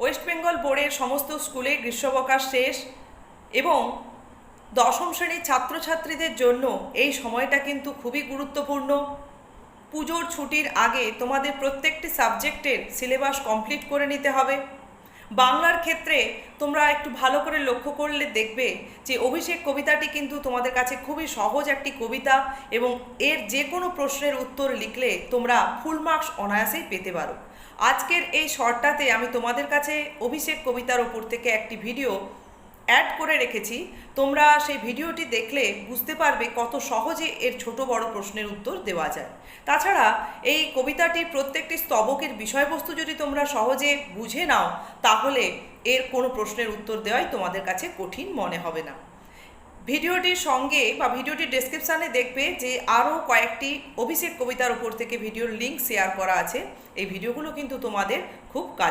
West Bengal বোর্ডের সমস্ত স্কুলে গ্রীষ্মাবকাশ শেষ এবং দশম শ্রেণীর ছাত্রছাত্রীদের জন্য এই সময়টা কিন্তু খুবই গুরুত্বপূর্ণ। পুজোর ছুটির আগে তোমাদের প্রত্যেকটি সাবজেক্টের সিলেবাস কমপ্লিট করে নিতে হবে। বাংলার ক্ষেত্রে তোমরা একটু ভালো করে লক্ষ্য করলে দেখবে যে অভিষেক কবিতাটি কিন্তু তোমাদের কাছে খুবই সহজ একটি কবিতা এবং এর যে কোনো প্রশ্নের উত্তর লিখলে তোমরা ফুল মার্কস অনায়াসেই পেতে পারো। আজকের এই শর্টটাতে আমি তোমাদের কাছে অভিষেক কবিতার ওপর থেকে একটি ভিডিও অ্যাড করে রেখেছি। তোমরা সেই ভিডিওটি দেখলে বুঝতে পারবে কত সহজে এর ছোট বড় প্রশ্নের উত্তর দেওয়া যায়। তাছাড়া এই কবিতাটির প্রত্যেকটি স্তবকের বিষয়বস্তু যদি তোমরা সহজে বুঝে নাও তাহলে এর কোনো প্রশ্নের উত্তর দেওয়াই তোমাদের কাছে কঠিন মনে হবে না। ভিডিওটির সঙ্গে বা ভিডিওটির ডেসক্রিপশানে দেখবে যে আরও কয়েকটি অভিষেক কবিতার উপর থেকে ভিডিওর লিঙ্ক শেয়ার করা আছে। এই ভিডিওগুলো কিন্তু তোমাদের খুব কাজে